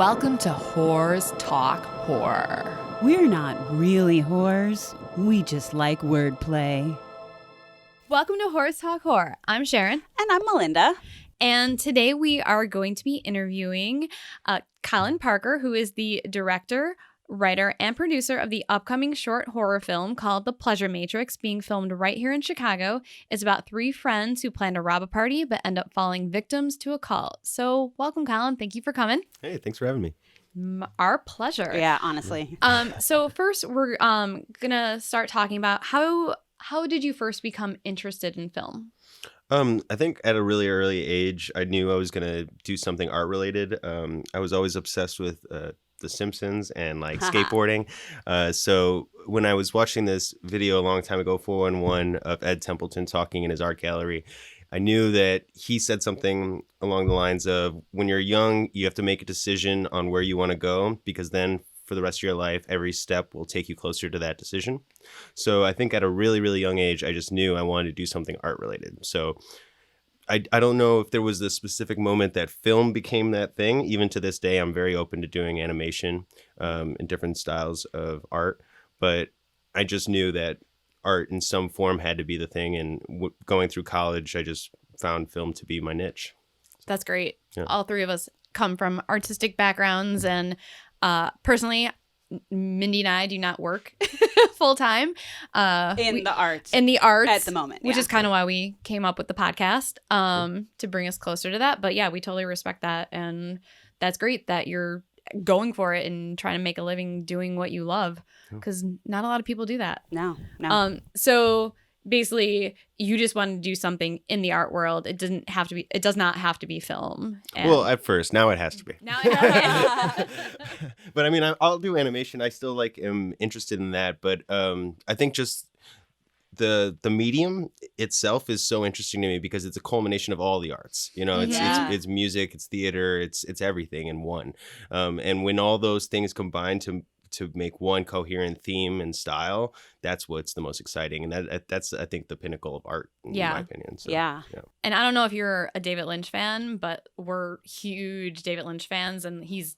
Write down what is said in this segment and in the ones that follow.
Welcome to Whores Talk Horror. We're not really whores. We just like wordplay. Welcome to Whores Talk Horror. I'm Sharon. And I'm Melinda. And today we are going to be interviewing Colin Parker, who is the director, writer, and producer of the upcoming short horror film called The Pleasure Matrix, being filmed right here in Chicago. It's about three friends who plan to rob a party but end up falling victims to a cult. So welcome, Colin. Thank you for coming. Hey, thanks for having me. Our pleasure. Yeah, honestly. So first, we're gonna start talking about how did you first become interested in film? I think at a really early age, I knew I was going to do something art related. I was always obsessed with The Simpsons and like skateboarding. So when I was watching this video a long time ago, 411, of Ed Templeton talking in his art gallery, I knew that he said something along the lines of, when you're young, you have to make a decision on where you want to go, because then for the rest of your life, every step will take you closer to that decision. So I think at a really, really young age, I just knew I wanted to do something art related. So I don't know if there was a specific moment that film became that thing. Even to this day, I'm very open to doing animation in different styles of art. But I just knew that art in some form had to be the thing. And going through college, I just found film to be my niche. That's great. Yeah. All three of us come from artistic backgrounds, and personally, Mindy and I do not work full time In the arts at the moment, which yeah. is kind of why we came up with the podcast to bring us closer to that. But yeah, we totally respect that, and that's great that you're going for it and trying to make a living doing what you love, because not a lot of people do that. No. So basically, you just wanted to do something in the art world. It does not have to be film. And Well, at first, now it has to be. now it has But I mean, I'll do animation. I still am interested in that. But I think just the medium itself is so interesting to me, because it's a culmination of all the arts. You know, it's music, it's theater, it's everything in one. And when all those things combine to make one coherent theme and style, that's what's the most exciting. And that's, I think, the pinnacle of art, in my opinion. So, Yeah. And I don't know if you're a David Lynch fan, but we're huge David Lynch fans, and he's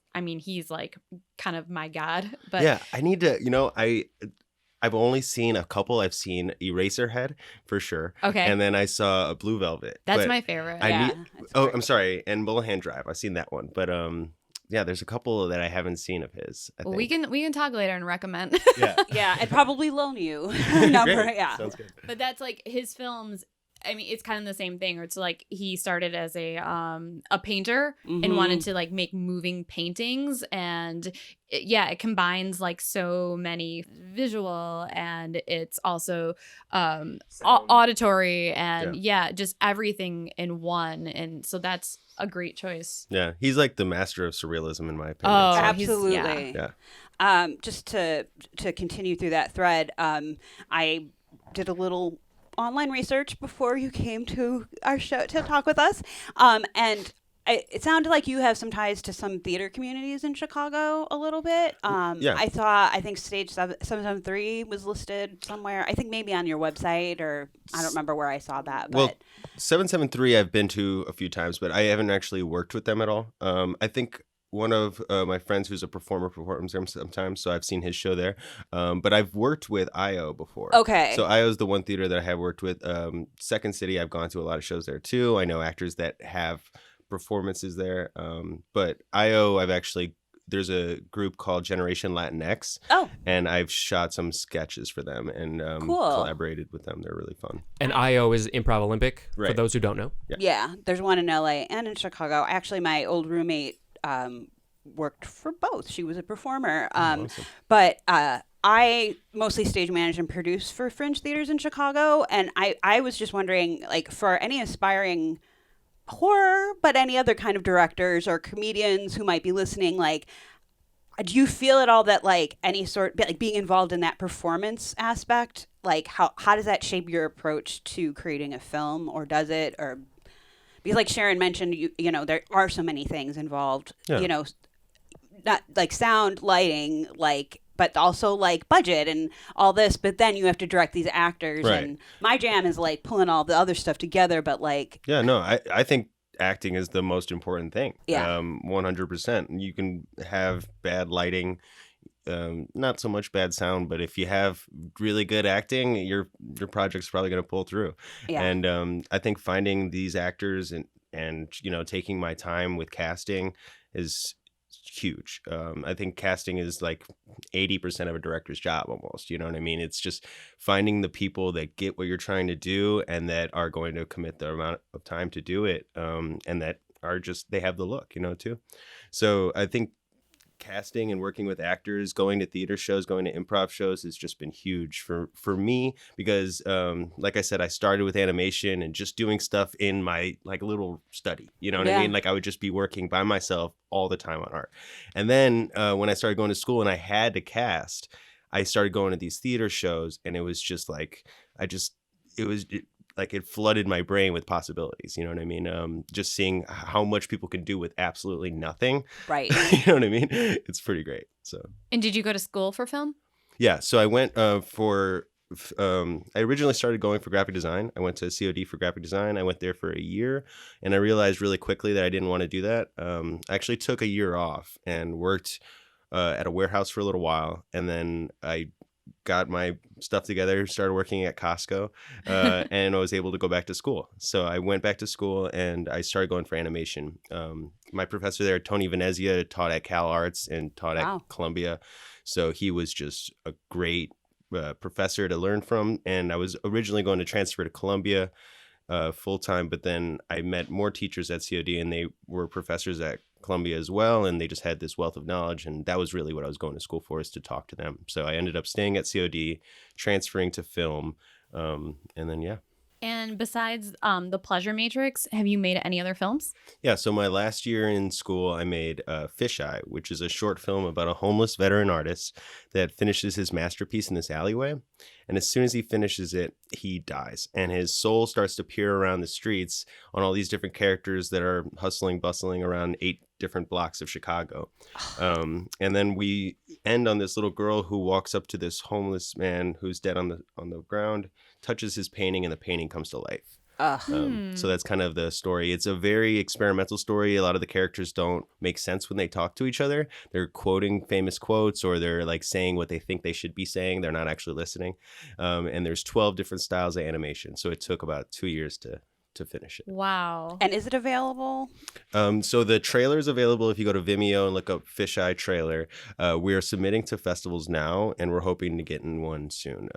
like kind of my god. But yeah, I need to, I've only seen a couple. I've seen Eraserhead for sure. Okay. And then I saw a Blue Velvet. That's but my favorite. I'm sorry. And Mulholland Drive. I've seen that one. But yeah, there's a couple that I haven't seen of his. Well, we can talk later and recommend. Yeah. Yeah, I'd probably loan you a number. Great. Yeah. Sounds good. But that's like his films. I mean, it's kind of the same thing. Or it's like he started as a painter and wanted to like make moving paintings, and it combines like so many visual, and it's also auditory, and just everything in one. And so that's a great choice. Yeah, he's like the master of surrealism, in my opinion. Oh, So, Absolutely. yeah. Just to continue through that thread, I did a little online research before you came to our show to talk with us, and it sounded like you have some ties to some theater communities in Chicago a little bit. I think Stage 773 was listed somewhere. I think maybe on your website, or I don't remember where I saw that. But Well, 773 I've been to a few times, but I haven't actually worked with them at all. I think one of my friends who's a performer performs there sometimes, so I've seen his show there. But I've worked with IO before. Okay. So IO is the one theater that I have worked with. Second City, I've gone to a lot of shows there too. I know actors that have performances there. But IO, there's a group called Generation Latinx. Oh. And I've shot some sketches for them and collaborated with them. They're really fun. And IO is Improv Olympic, for Right. those who don't know. Yeah, there's one in LA and in Chicago. Actually, my old roommate worked for both. She was a performer. Awesome. But I mostly stage manage and produce for fringe theaters in Chicago. And I was just wondering, like, for any aspiring horror, but any other kind of directors or comedians who might be listening, like, do you feel at all that, like, any sort, like, being involved in that performance aspect, like, how does that shape your approach to creating a film, or does it? Or because, like Sharon mentioned, you know, there are so many things involved, not like sound, lighting, like, but also like budget and all this, but then you have to direct these actors. Right. And my jam is like pulling all the other stuff together, but like... Yeah, no, I think acting is the most important thing. Yeah. 100%. You can have bad lighting, not so much bad sound, but if you have really good acting, your project's probably going to pull through. Yeah. And I think finding these actors and taking my time with casting is huge. I think casting is like 80% of a director's job almost. You know what I mean? It's just finding the people that get what you're trying to do and that are going to commit the amount of time to do it, and that are just, they have the look, too. So I think casting and working with actors, going to theater shows, going to improv shows has just been huge for me because, like I said, I started with animation and just doing stuff in my like little study. You know what I mean? Like I would just be working by myself all the time on art. And then when I started going to school and I had to cast, I started going to these theater shows, and it was just like it flooded my brain with possibilities. You know what I mean? Just seeing how much people can do with absolutely nothing. Right. You know what I mean? It's pretty great. So. And did you go to school for film? Yeah. So I went I originally started going for graphic design. I went to COD for graphic design. I went there for a year, and I realized really quickly that I didn't want to do that. I actually took a year off and worked at a warehouse for a little while, and then I got my stuff together, started working at Costco, and I was able to go back to school. So I went back to school and I started going for animation. My professor there, Tony Venezia, taught at Cal Arts and taught at Columbia. So he was just a great professor to learn from. And I was originally going to transfer to Columbia full time, but then I met more teachers at COD, and they were professors at Columbia as well, and they just had this wealth of knowledge, and that was really what I was going to school for, is to talk to them. So I ended up staying at COD, transferring to film, and then And besides The Pleasure Matrix, have you made any other films? Yeah, so my last year in school, I made Fisheye, which is a short film about a homeless veteran artist that finishes his masterpiece in this alleyway. And as soon as he finishes it, he dies. And his soul starts to peer around the streets on all these different characters that are hustling, bustling around 8 different blocks of Chicago. And then we end on this little girl who walks up to this homeless man who's dead on the ground, touches his painting, and the painting comes to life. So that's kind of the story. It's a very experimental story. A lot of the characters don't make sense when they talk to each other. They're quoting famous quotes, or they're like saying what they think they should be saying. They're not actually listening. And there's 12 different styles of animation. So it took about 2 years to finish it. Wow. And is it available? So the trailer is available if you go to Vimeo and look up Fisheye trailer. We're submitting to festivals now, and we're hoping to get in one soon.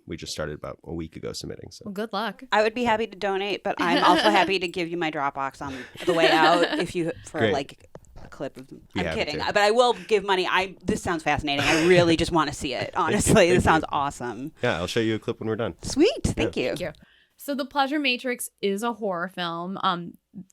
We just started about a week ago submitting. So Well, good luck. I would be happy to donate, but I'm also happy to give you my Dropbox on the way out if you Great. like a clip of. Be I'm happy kidding, to. but I will give money. This sounds fascinating. I really just want to see it. Honestly, this sounds awesome. Yeah, I'll show you a clip when we're done. Sweet, thank you. Thank you. So The Pleasure Matrix is a horror film.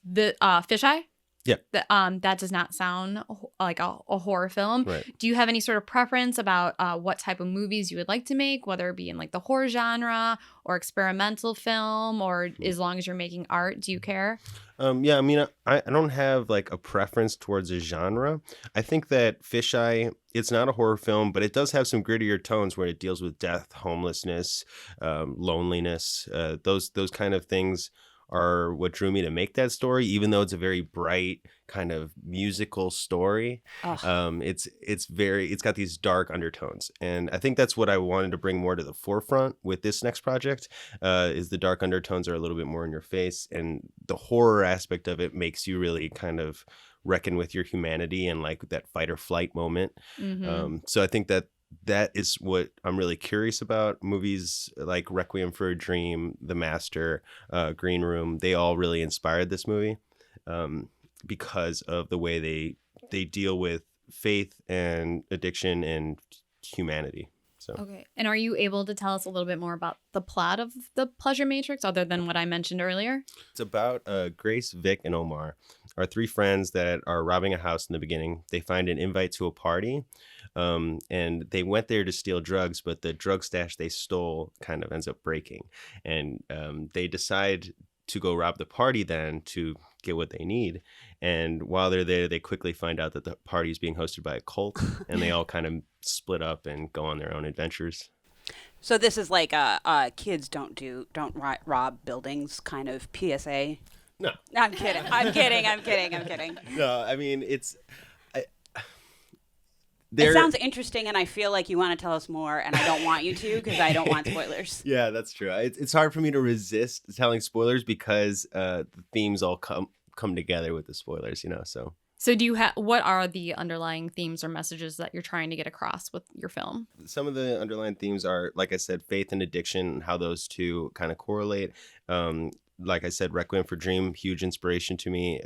The Fisheye? Yeah. That does not sound like a horror film. Right. Do you have any sort of preference about what type of movies you would like to make, whether it be in like the horror genre or experimental film, or as long as you're making art, do you care? Yeah, I mean, I don't have like a preference towards a genre. I think that Fisheye, it's not a horror film, but it does have some grittier tones where it deals with death, homelessness, loneliness. Those kind of things are what drew me to make that story, even though it's a very bright kind of musical story. It's got these dark undertones, and I think that's what I wanted to bring more to the forefront with this next project. Is the dark undertones are a little bit more in your face, and the horror aspect of it makes you really kind of reckon with your humanity and like that fight or flight moment. So I think that is what I'm really curious about. Movies like Requiem for a Dream, The Master, Green Room, they all really inspired this movie because of the way they deal with faith and addiction and humanity. So. Okay. And are you able to tell us a little bit more about the plot of The Pleasure Matrix other than what I mentioned earlier? It's about Grace, Vic, and Omar are 3 friends that are robbing a house in the beginning. They find an invite to a party, and they went there to steal drugs, but the drug stash they stole kind of ends up breaking. And they decide to go rob the party then to get what they need. And while they're there, they quickly find out that the party is being hosted by a cult, and they all kind of split up and go on their own adventures. So this is like a kids don't rob buildings kind of PSA. No. I'm kidding. I'm kidding. No, I mean, it's... It sounds interesting, and I feel like you want to tell us more, and I don't want you to because I don't want spoilers. Yeah, that's true. It's hard for me to resist telling spoilers because the themes all come together with the spoilers, so... So do you have, what are the underlying themes or messages that you're trying to get across with your film? Some of the underlying themes are, like I said, faith and addiction, and how those two kind of correlate. Like I said, Requiem for a Dream, huge inspiration to me.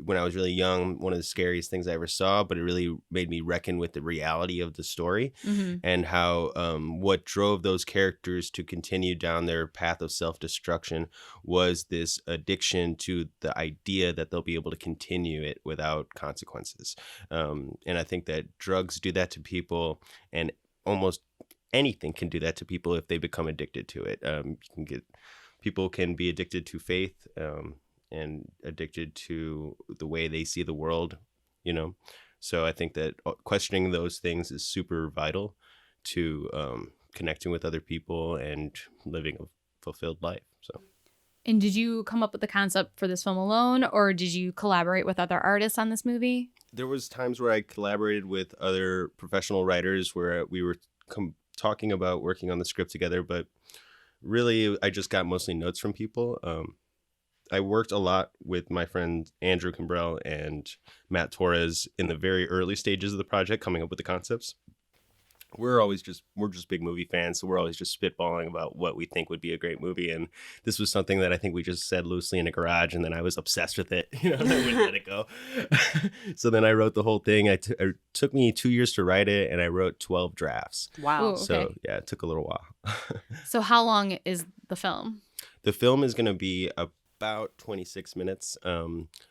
When I was really young, one of the scariest things I ever saw, but it really made me reckon with the reality of the story and how what drove those characters to continue down their path of self-destruction was this addiction to the idea that they'll be able to continue it without consequences. And I think that drugs do that to people, and almost anything can do that to people if they become addicted to it. People can be addicted to faith and addicted to the way they see the world, So I think that questioning those things is super vital to connecting with other people and living a fulfilled life. So. And did you come up with the concept for this film alone, or did you collaborate with other artists on this movie? There was times where I collaborated with other professional writers where we were talking about working on the script together, but really, I just got mostly notes from people. I worked a lot with my friend Andrew Cambrell and Matt Torres in the very early stages of the project, coming up with the concepts. We're just big movie fans, so we're always just spitballing about what we think would be a great movie. And this was something that I think we just said loosely in a garage, and then I was obsessed with it. I wouldn't let it go. So then I wrote the whole thing. It took me 2 years to write it, and I wrote 12 drafts. Wow. Ooh, okay. So yeah, it took a little while. So how long is the film? The film is going to be about 26 minutes.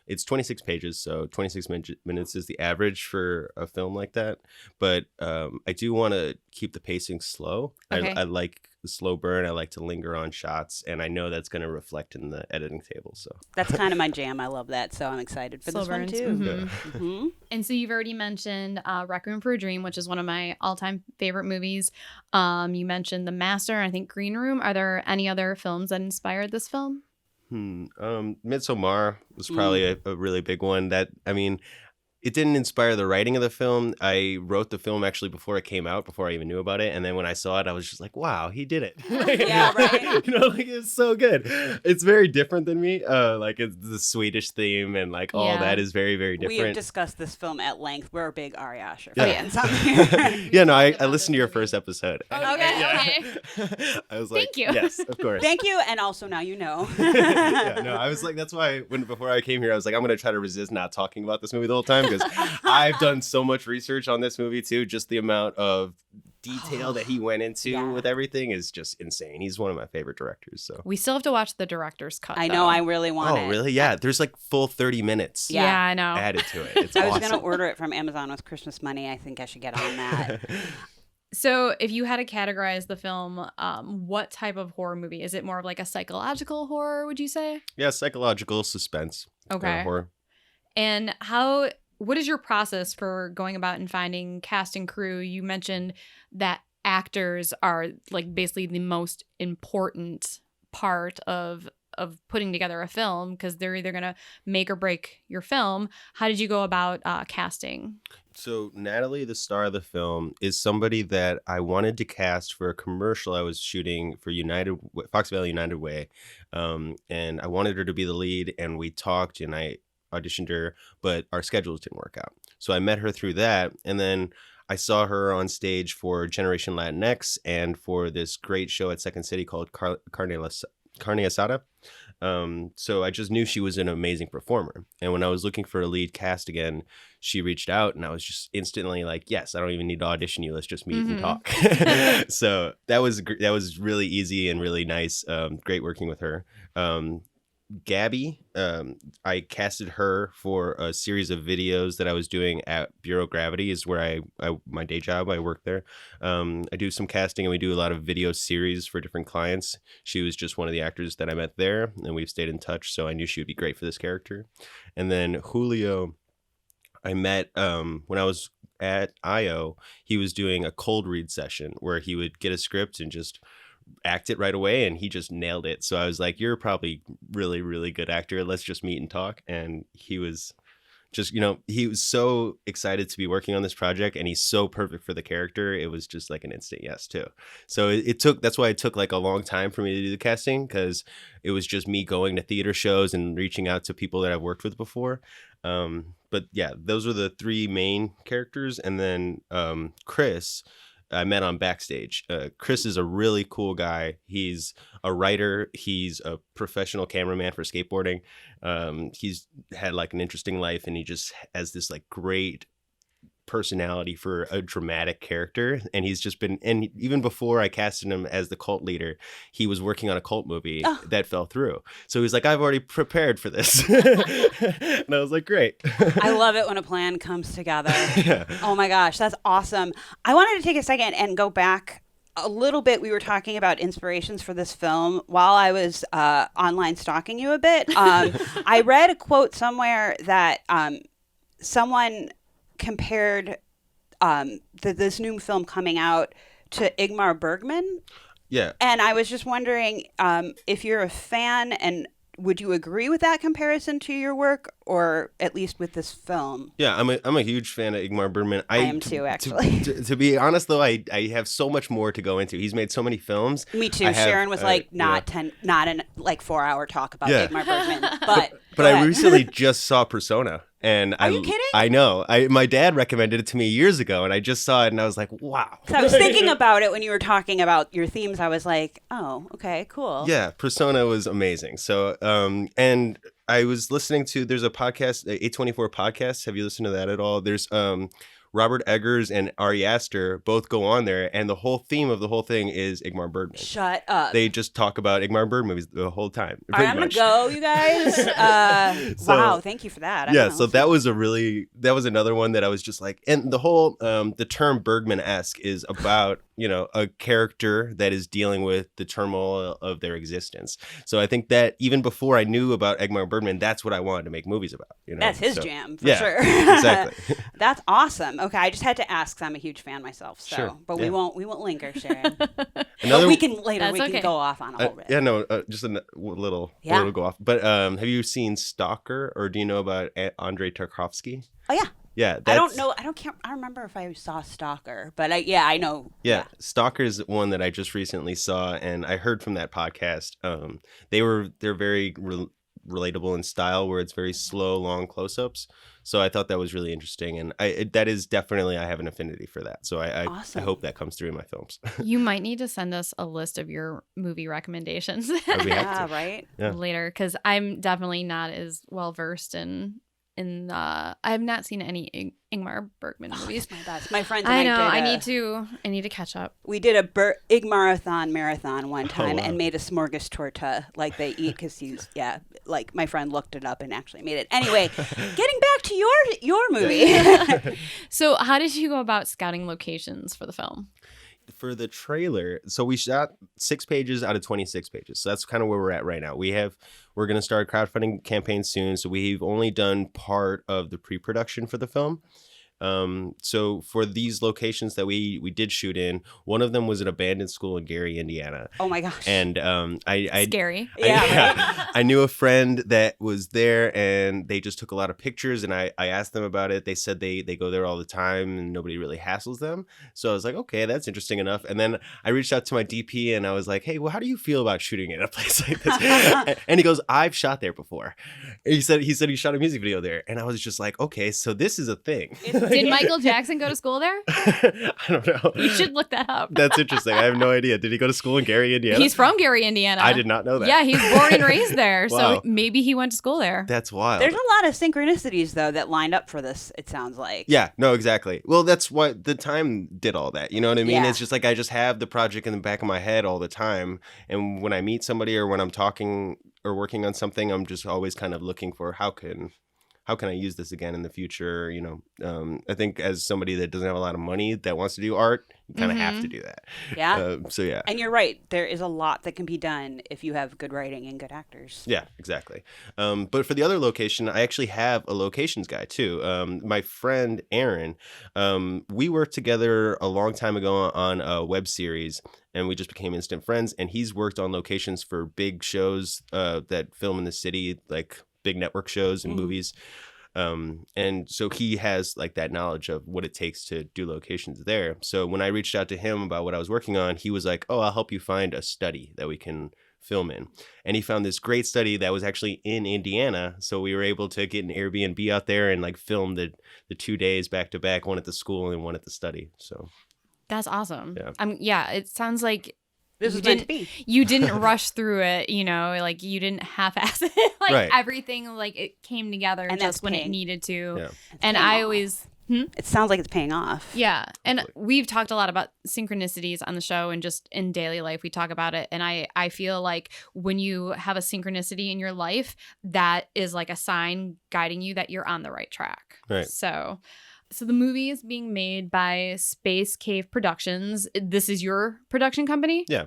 It's 26 pages, so 26 minutes is the average for a film like that. But I do want to keep the pacing slow. Okay. I like the slow burn. I like to linger on shots, and I know that's going to reflect in the editing table. So that's kind of my jam. I love that, so I'm excited for Slow this burns. one too. Mm-hmm. Mm-hmm. And so you've already mentioned Requiem for a Dream, which is one of my all-time favorite movies. You mentioned The Master, and I think Green Room. Are there any other films that inspired this film? Midsommar was probably a really big one. It didn't inspire the writing of the film. I wrote the film actually before it came out, before I even knew about it. And then when I saw it, I was just like, wow, he did it. Yeah, right. It's so good. It's very different than me. It's the Swedish theme and all that is very, very different. We have discussed this film at length. We're big Ari Aster fans. Yeah. Yeah, no, I listened to your first episode. Okay. I was like, thank you. Yes, of course. Thank you. And also now you know. Yeah, no, I was like, that's why before I came here, I was like, I'm going to try to resist not talking about this movie the whole time, because I've done so much research on this movie too. Just the amount of detail that he went into with everything is just insane. He's one of my favorite directors. So We still have to watch the director's cut. I know. I really want it. Oh, really? Yeah. There's full 30 minutes Yeah, I know. added to it. It's I was awesome. going to order it from Amazon with Christmas money. I think I should get on that. So if you had to categorize the film, what type of horror movie? Is it more of like a psychological horror, would you say? Yeah, psychological suspense. Okay. Horror. And what is your process for going about and finding cast and crew? You mentioned that actors are basically the most important part of putting together a film, because they're either going to make or break your film. How did you go about casting? So Natalie, the star of the film, is somebody that I wanted to cast for a commercial I was shooting for Fox Valley United Way. And I wanted her to be the lead, and we talked, and I auditioned her, but our schedules didn't work out. So I met her through that, and then I saw her on stage for Generation Latinx and for this great show at Second City called Carne Asada. So I just knew she was an amazing performer. And when I was looking for a lead cast again, she reached out, and I was just instantly like, yes, I don't even need to audition you. Let's just meet and talk. So that was really easy and really nice. Great working with her. Gabby, I casted her for a series of videos that I was doing at Bureau Gravity, is where I my day job. I work there. I do some casting, and we do a lot of video series for different clients. She was just one of the actors that I met there, and we've stayed in touch, so I knew she would be great for this character. And then Julio, I met when I was at IO. He was doing a cold read session where he would get a script and just act it right away, and he just nailed it. So I was like, you're probably really, really good actor. Let's just meet and talk. And he was just, he was so excited to be working on this project, and he's so perfect for the character. It was just like an instant yes too. So that's why it took like a long time for me to do the casting, because it was just me going to theater shows and reaching out to people that I've worked with before. But yeah, those were the three main characters. And then Chris, I met on backstage. Chris is a really cool guy. He's a writer. He's a professional cameraman for skateboarding. He's had like an interesting life, and he just has this like great personality for a dramatic character. And he's just been, and even before I casted him as the cult leader, he was working on a cult movie that fell through. So he's like, I've already prepared for this. And I was like, great. I love it when a plan comes together. Yeah. Oh my gosh, that's awesome. I wanted to take a second and go back a little bit. We were talking about inspirations for this film while I was online stalking you a bit. I read a quote somewhere that someone compared this new film coming out to Ingmar Bergman. Yeah. And I was just wondering if you're a fan, and would you agree with that comparison to your work, or at least with this film? Yeah, I'm a huge fan of Ingmar Bergman. I am too, actually. To be honest, though, I have so much more to go into. He's made so many films. Me too. Sharon was like, not an 4-hour talk about Ingmar Bergman. But I recently just saw Persona. And Are you kidding? I know. My dad recommended it to me years ago, and I just saw it, and I was like, wow. So I was thinking about it when you were talking about your themes. I was like, oh, okay, cool. Yeah, Persona was amazing. So, and I was listening to, there's a podcast, 824 podcast. Have you listened to that at all? There's Robert Eggers and Ari Aster both go on there, and the whole theme of the whole thing is Ingmar Bergman. Shut up. They just talk about Ingmar Bergman movies the whole time. All right, I'm going to go, you guys. Wow, thank you for that. So that was another one that I was just like, and the whole, the term Bergman-esque is about, a character that is dealing with the turmoil of their existence. So I think that even before I knew about Ingmar Bergman, that's what I wanted to make movies about. That's his jam, for sure. Exactly. That's awesome. Okay, I just had to ask, 'cause I'm a huge fan myself. So, Sure. But we won't linger, Sharon. Another, we can later. We okay. can go off on a whole bit. Yeah, no, just a little go off. But have you seen Stalker, or do you know about Andrei Tarkovsky? Oh yeah. Yeah, I don't know. I don't remember if I saw Stalker, but I know. Yeah, Stalker is one that I just recently saw, and I heard from that podcast. They're very relatable in style, where it's very slow, long close-ups. So I thought that was really interesting, and that is definitely, I have an affinity for that. So I hope that comes through in my films. You might need to send us a list of your movie recommendations Right. Yeah. later, because I'm definitely not as well versed in I have not seen any Ingmar Bergman movies. My friends and I know. I need to catch up. We did a Igmarathon marathon one time and made a smorgastorta like they eat, because like my friend looked it up and actually made it. Anyway, getting back to your movie. So how did you go about scouting locations for the film? For the trailer, so we shot 6 pages out of 26 pages. So that's kind of where we're at right now. We're going to start a crowdfunding campaign soon. So we've only done part of the pre-production for the film. So for these locations that we did shoot in, one of them was an abandoned school in Gary, Indiana. Oh my gosh. And Scary. I knew a friend that was there, and they just took a lot of pictures, and I asked them about it. They said they go there all the time and nobody really hassles them. So I was like, okay, that's interesting enough. And then I reached out to my DP and I was like, hey, well, how do you feel about shooting in a place like this? And he goes, I've shot there before. And he said he shot a music video there. And I was just like, okay, so this is a thing. Did Michael Jackson go to school there? I don't know. You should look that up. That's interesting. I have no idea. Did he go to school in Gary, Indiana? He's from Gary, Indiana. I did not know that. Yeah, he's born and raised there. Wow. So maybe he went to school there. That's wild. There's a lot of synchronicities, though, that lined up for this, it sounds like. Yeah, no, exactly. Well, that's what the time did all that. You know what I mean? Yeah. It's just like I just have the project in the back of my head all the time. And when I meet somebody or when I'm talking or working on something, I'm just always kind of looking for how can how can I use this again in the future? I think as somebody that doesn't have a lot of money that wants to do art, you kind of have to do that. Yeah. So yeah. And you're right. There is a lot that can be done if you have good writing and good actors. Yeah, exactly. But for the other location, I actually have a locations guy too. My friend Aaron, we worked together a long time ago on a web series, and we just became instant friends. And he's worked on locations for big shows that film in the city, like big network shows and movies. And so he has like that knowledge of what it takes to do locations there. So when I reached out to him about what I was working on, he was like, "Oh, I'll help you find a study that we can film in." And he found this great study that was actually in Indiana. So we were able to get an Airbnb out there and like film the 2 days back to back, one at the school and one at the study. So That's awesome. Yeah. It sounds like This was meant to be. you didn't rush through it, like you didn't half-ass it. Like Right. everything, like it came together And just that's when it paying. needed to. Yeah. And I always... It sounds like it's paying off. Yeah. And we've talked a lot about synchronicities on the show and just in daily life, we talk about it. And I feel like when you have a synchronicity in your life, that is like a sign guiding you that you're on the right track. Right. So the movie is being made by Space Cave Productions. This is your production company? Yeah.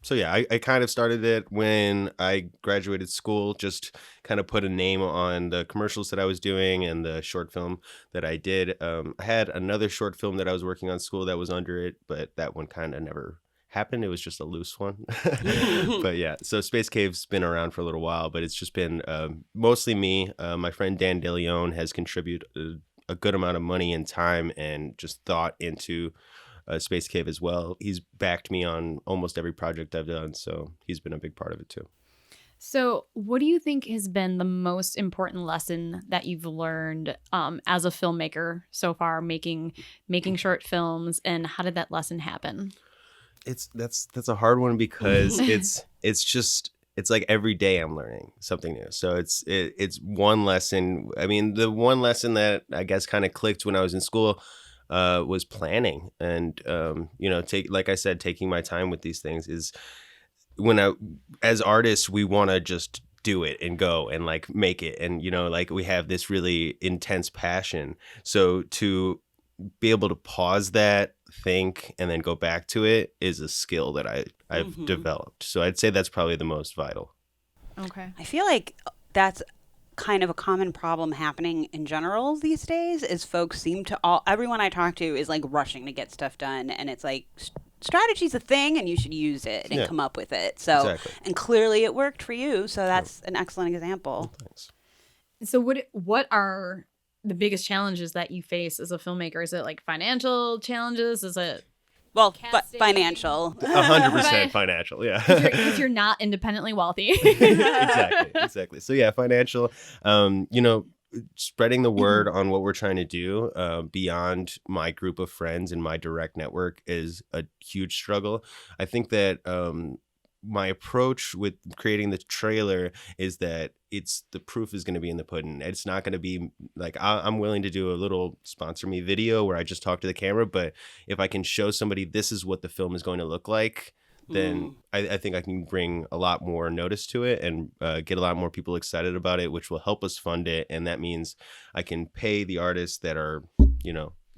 So yeah, I kind of started it when I graduated school, just kind of put a name on the commercials that I was doing and the short film that I did. I had another short film that I was working on school that was under it, but that one kind of never happened. It was just a loose one. But yeah, so Space Cave's been around for a little while, but it's just been mostly me. My friend Dan DeLeon has contributed a good amount of money and time and just thought into Space Cave as well. He's backed me on almost every project I've done, so he's been a big part of it too. So what do you think has been the most important lesson that you've learned as a filmmaker so far, making short films, and how did that lesson happen? That's a hard one because it's like every day I'm learning something new. So it's one lesson. I mean, the one lesson that I guess kind of clicked when I was in school was planning, and like I said, taking my time with these things is as artists, we want to just do it and go and like make it, and like we have this really intense passion. So to be able to pause that, think, and then go back to it is a skill that I've developed. So I'd say that's probably the most vital. Okay. I feel like that's kind of a common problem happening in general these days is folks seem to everyone I talk to is like rushing to get stuff done, and it's like strategy's a thing and you should use it and come up with it. So Exactly. And clearly it worked for you, so that's an excellent example. Thanks. So what are the biggest challenges that you face as a filmmaker? Is it like financial challenges? Is it Well, casting? financial. 100% financial, yeah. if you're not independently wealthy? Exactly. So yeah, financial. Spreading the word on what we're trying to do beyond my group of friends and my direct network is a huge struggle. I think that my approach with creating the trailer is that the proof is going to be in the pudding. It's not going to be like I'm willing to do a little sponsor me video where I just talk to the camera, but if I can show somebody this is what the film is going to look like, then I think I can bring a lot more notice to it and get a lot more people excited about it, which will help us fund it. And that means I can pay the artists that are,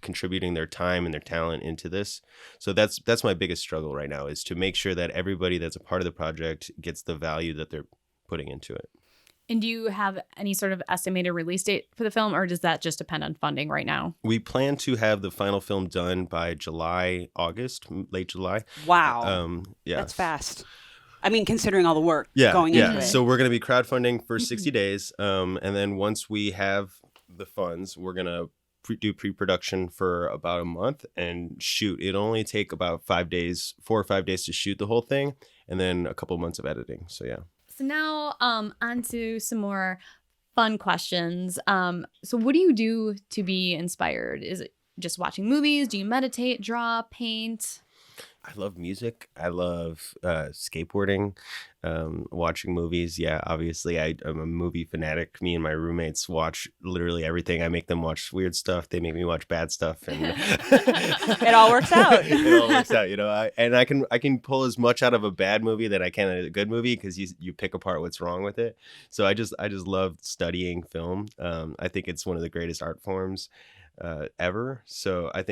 contributing their time and their talent into this. So that's my biggest struggle right now, is to make sure that everybody that's a part of the project gets the value that they're putting into it. And do you have any sort of estimated release date for the film, or does that just depend on funding right now? We plan to have the final film done by late July. Wow. Yeah. That's fast. I mean, considering all the work Yeah, going into it. So we're going to be crowdfunding for 60 days. And then once we have the funds, we're going to do pre-production for about a month and shoot. It'll only take about 4 or 5 days to shoot the whole thing, and then a couple months of editing. So yeah. So now on to some more fun questions. So what do you do to be inspired? Is it just watching movies? Do you meditate, draw, paint? I love music. I love skateboarding, watching movies. Yeah, obviously, I'm a movie fanatic. Me and my roommates watch literally everything. I make them watch weird stuff. They make me watch bad stuff, and It all works out. It all works out, you know. I can pull as much out of a bad movie that I can out of a good movie because you pick apart what's wrong with it. So I just love studying film. I think it's one of the greatest art forms ever. So I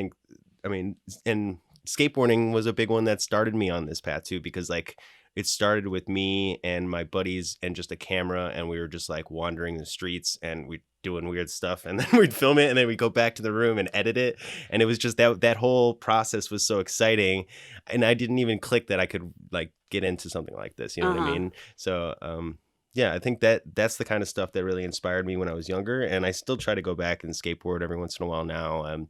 mean, and skateboarding was a big one that started me on this path too, because like it started with me and my buddies and just a camera, and we were just like wandering the streets and we doing weird stuff, and then we'd film it and then we'd go back to the room and edit it, and it was just that whole process was so exciting, and I didn't even click that I could like get into something like this, you know what I mean? So yeah, I think that's the kind of stuff that really inspired me when I was younger, and I still try to go back and skateboard every once in a while now. I'm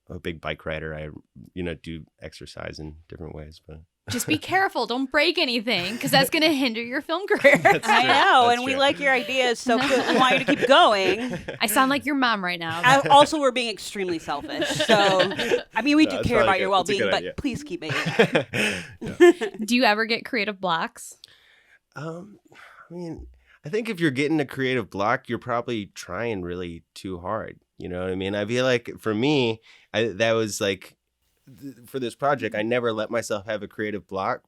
a big bike rider. I do exercise in different ways, but Just be careful. Don't break anything, because that's going to hinder your film career. I know, and we like your ideas, so we want you to keep going. I sound like your mom right now. Also, we're being extremely selfish. So, I mean, we do care about your well-being, but idea. please keep it. Do you ever get creative blocks? I mean, I think if you're getting a creative block, you're probably trying really too hard. You know what I mean? I feel like for me, that was like, for this project, I never let myself have a creative block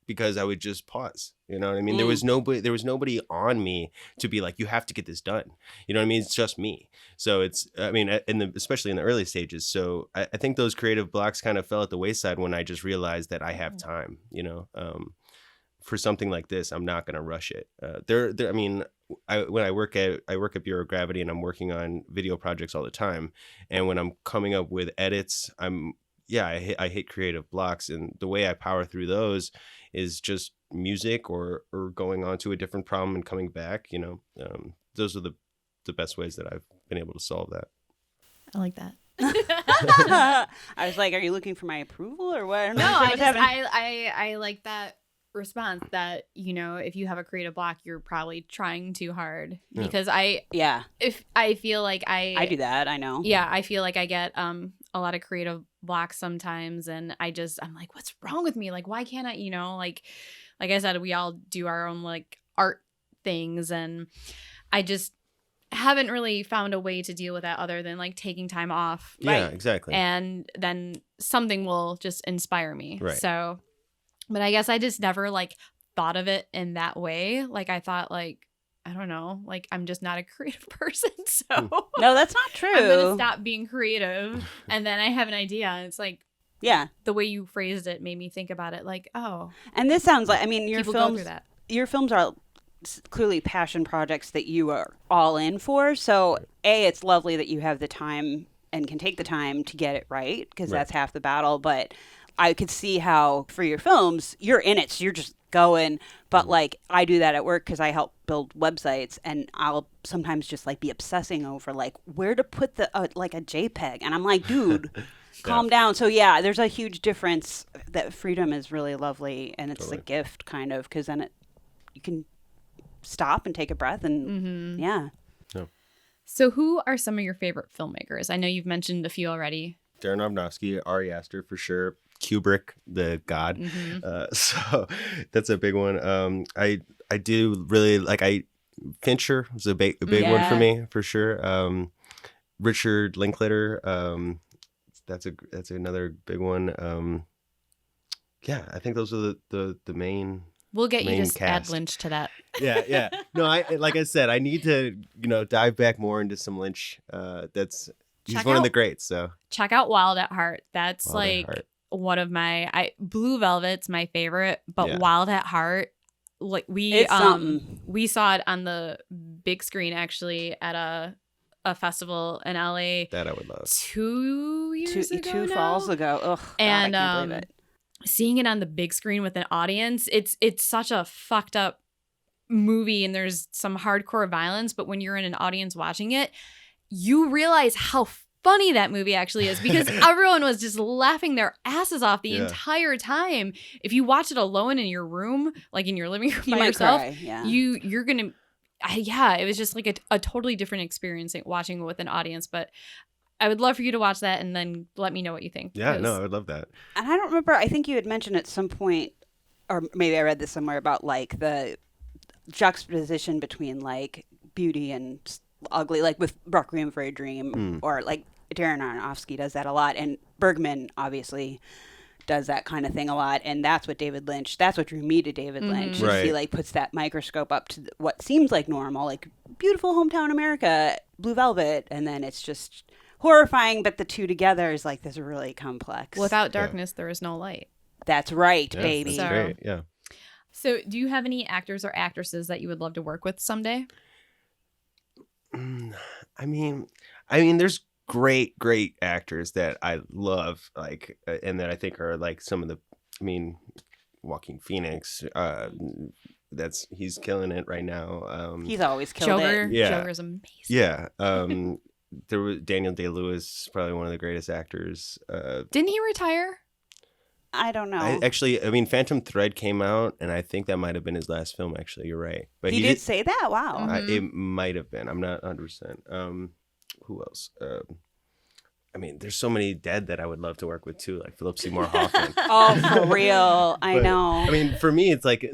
because I would just pause. You know what I mean? There was nobody on me to be like, you have to get this done. You know what I mean? It's just me. So especially in the early stages. So I think those creative blocks kind of fell at the wayside when I just realized that I have time, you know. For something like this, I'm not going to rush it. When I work at Bureau of Gravity, and I'm working on video projects all the time. And when I'm coming up with edits, I hit creative blocks, and the way I power through those is just music or going on to a different problem and coming back. You know, those are the best ways that I've been able to solve that. I like that. I was like, are you looking for my approval or what? No, I like that response that, you know, if you have a creative block, you're probably trying too hard, because I feel like I do that. I know. Yeah, I feel like I get a lot of creative blocks sometimes, and I'm like, what's wrong with me? Like, why can't I, you know, like I said, we all do our own like art things, and I just haven't really found a way to deal with that other than like taking time off. Yeah, right? exactly. And then something will just inspire me. Right. So, but I guess I just never like thought of it in that way. Like I thought like, I don't know, like I'm just not a creative person. So no, that's not true. I'm going to stop being creative. And then I have an idea. And it's like, yeah, the way you phrased it made me think about it like, oh. And this sounds like, I mean, your films are clearly passion projects that you are all in for. So it's lovely that you have the time and can take the time to get it right, because that's half the battle. But I could see how for your films, you're in it, so you're just going. But like I do that at work because I help build websites, and I'll sometimes just like be obsessing over like where to put the like a JPEG, and I'm like, dude, calm down. So yeah, there's a huge difference. That freedom is really lovely, and it's a gift kind of, because then you can stop and take a breath, and yeah. So who are some of your favorite filmmakers? I know you've mentioned a few already. Darren Aronofsky, Ari Aster for sure. Kubrick, the god. So that's a big one. I do really like Fincher was a big one for me for sure. Richard Linklater, that's another big one. Yeah, I think those are the main. We'll get you to add Lynch to that. Yeah. No, like I said, I need to dive back more into some Lynch. He's one of the greats. So check out Wild at Heart. That's one of my Blue Velvet's my favorite, but Wild at Heart, like we saw it on the big screen actually at a festival in LA. That I would love. 2 years ago. Two falls ago. Ugh, and God, I can't believe it. Seeing it on the big screen with an audience, it's such a fucked up movie, and there's some hardcore violence, but when you're in an audience watching it, you realize how funny that movie actually is, because everyone was just laughing their asses off the entire time. If you watch it alone in your room, like in your living room by yourself, you're gonna it was just like a totally different experience watching it with an audience. But I would love for you to watch that and then let me know what you think. Yeah, because- no, I would love that. And I don't remember, I think you had mentioned at some point, or maybe I read this somewhere, about like the juxtaposition between like beauty and ugly, like with Requiem for a Dream, or like Darren Aronofsky does that a lot, and Bergman obviously does that kind of thing a lot, and that's what drew me to David Lynch. Is he like puts that microscope up to what seems like normal, like beautiful hometown America, Blue Velvet, and then it's just horrifying, but the two together is like this really complex. Without darkness, there is no light. That's right, Yeah, baby. That's great. Yeah. So, do you have any actors or actresses that you would love to work with someday? I mean, there's great actors that I love, like, and that I think are like some of the. I mean, Joaquin Phoenix. He's killing it right now. He's always killed Joker. it. Yeah. Joker's amazing. Yeah. There was Daniel Day-Lewis, probably one of the greatest actors. Didn't he retire? I don't know. I mean, Phantom Thread came out, and I think that might have been his last film. Actually, you're right. But he did say that. Wow. It might have been. I'm not 100%. Who else? I mean, there's so many dead that I would love to work with too, like Philip Seymour Hoffman. Oh, for real. I know. I mean, for me, it's like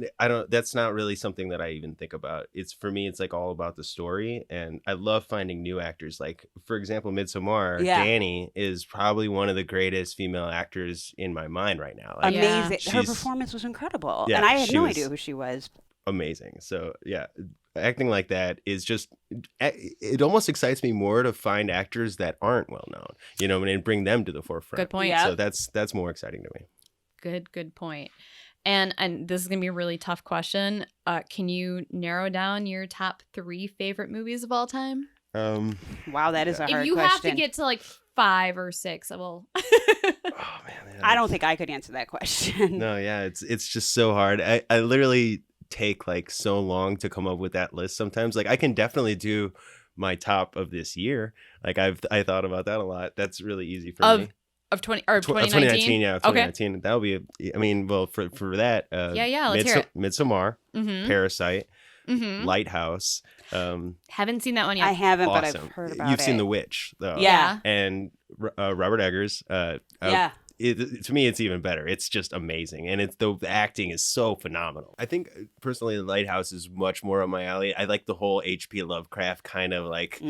that's not really something that I even think about. For me, it's like all about the story, and I love finding new actors. Like, for example, Midsommar, Dani is probably one of the greatest female actors in my mind right now. Like, amazing. Her performance was incredible, Yeah, and I had she no was idea who she was. amazing. So yeah, acting like that is just, it almost excites me more to find actors that aren't well known, and bring them to the forefront. Good point. Yeah. So that's more exciting to me. Good point. And this is gonna be a really tough question. Can you narrow down your top 3 favorite movies of all time? Wow, that is a hard question. If you have to get to like 5 or 6, I will. Oh man, I don't think I could answer that question. No, yeah, it's just so hard. I literally take like so long to come up with that list sometimes. Like, I can definitely do my top of this year. Like, I thought about that a lot. That's really easy for me. Of 2019? 2019, yeah, 2019. Okay. That would be, I mean, well, for that, Yeah, let's hear it. Midsommar, Mm-hmm. Parasite, Mm-hmm. Lighthouse. Haven't seen that one yet. I haven't, but Awesome. I've heard about it. You've seen The Witch, though. Yeah. And Robert Eggers. Yeah. To me, it's even better. It's just amazing, and the acting is so phenomenal. I think personally, The Lighthouse is much more up my alley. I like the whole H.P. Lovecraft kind of like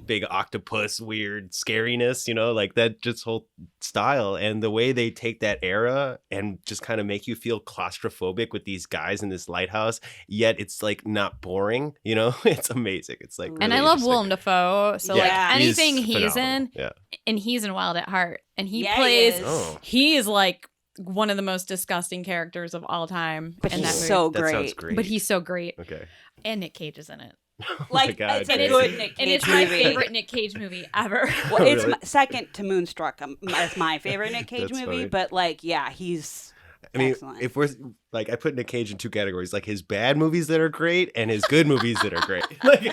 big octopus, weird scariness, like that just whole style, and the way they take that era and just kind of make you feel claustrophobic with these guys in this lighthouse. Yet it's like not boring, It's amazing. It's like, and really I love interesting. Willem Dafoe, so Yeah. like anything he's phenomenal. in, Yeah. and he's in Wild at Heart, and he Yeah, plays. he is. Oh. He is like one of the most disgusting characters of all time. But in he's that movie. so That great. sounds great. But he's so great, Okay. and Nick Cage is in it, Oh Like, my God, it's a great. good Nick Cage and it's my movie. favorite Nick Cage movie ever. Well, it's Really? second to Moonstruck. It's my favorite Nick Cage That's movie, funny. but like, yeah, he's I mean, excellent. if we're like, I put Nick Cage in 2 categories, like his bad movies that are great and his good movies that are great. Like, you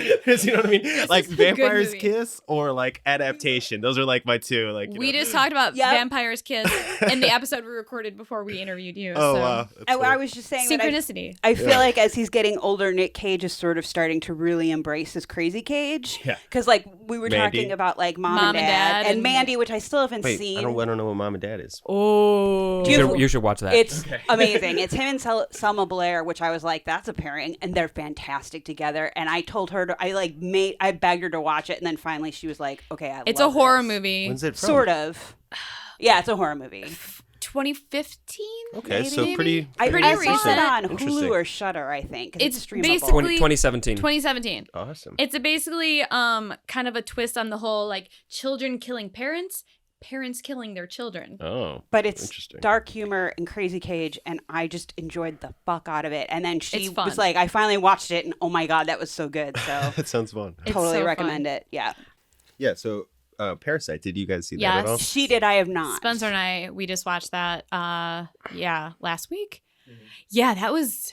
know what I mean? Like is a good Vampire's movie. Kiss or like Adaptation. Those are like my 2. Like, We just talked about Yep. Vampire's Kiss in the episode we recorded before we interviewed you. Oh so. wow. I was just saying that Synchronicity. I feel like as he's getting older, Nick Cage is sort of starting to really embrace his crazy Cage. Yeah. Because like we were Mandy. talking about like Mom and Dad and Mandy, which I still haven't Wait, seen. I don't know what Mom and Dad is. Oh. You should watch that. It's amazing. It's him and Selma Blair, which I was like, that's a pairing, and they're fantastic together. And I told her I begged her to watch it, and then finally she was like, okay, It's love a horror this. movie. When's it from? Sort of. Yeah, it's a horror movie. 2015? Okay, so maybe? pretty. I Pretty saw recent. it on Interesting. Hulu or Shudder, I think. 'Cause It's it's streamable. basically 2017. 2017. Awesome. It's basically kind of a twist on the whole like children killing parents, parents killing their children. Oh, But it's interesting. dark humor and crazy Cage, and I just enjoyed the fuck out of it. And then she It's fun. was like, I finally watched it, and oh my god, that was so good. So That sounds fun. It's totally so recommend fun. it. Yeah, Yeah. So, Parasite. Did you guys see that Yes. at all? she did. I have not. Spencer and I, we just watched that last week. Yeah, that was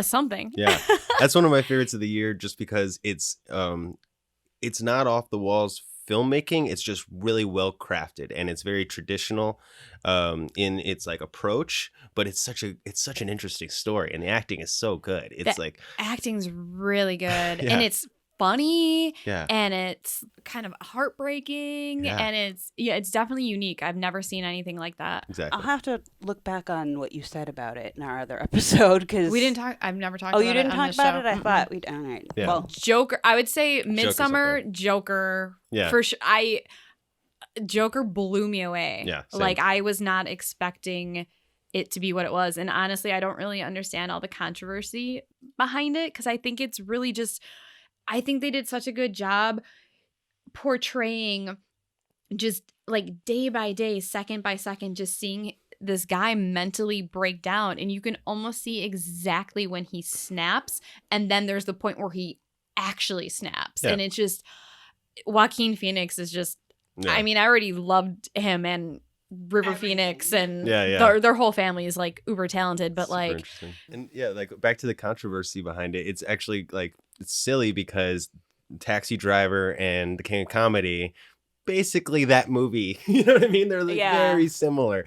something. Yeah, that's one of my favorites of the year, just because it's not off the walls filmmaking. It's just really well crafted, and it's very traditional in its like approach. But it's such an interesting story, and the acting is so good. It's The like Acting's really good, Yeah. and it's funny Yeah. and it's kind of heartbreaking and it's definitely unique. I've never seen anything like that. Exactly. I'll have to look back on what you said about it in our other episode because We didn't talk. I've never talked. Oh, about you didn't it on talk this about show. it? I thought we'd. All right. Yeah. Well, Joker. I would say Midsummer, up Joker. Yeah. For sure. Joker blew me away. Yeah, same. Like I was not expecting it to be what it was, and honestly, I don't really understand all the controversy behind it because I think it's really just. I think they did such a good job portraying just like day by day, second by second, just seeing this guy mentally break down, and you can almost see exactly when he snaps, and then there's the point where he actually snaps, and it's just Joaquin Phoenix is just. Yeah. I mean, I already loved him and River Phoenix and their whole family is like uber talented, but Super like interesting. And like back to the controversy behind it, it's actually like it's silly because Taxi Driver and The King of Comedy, basically that movie, you know what I mean? They're like very similar.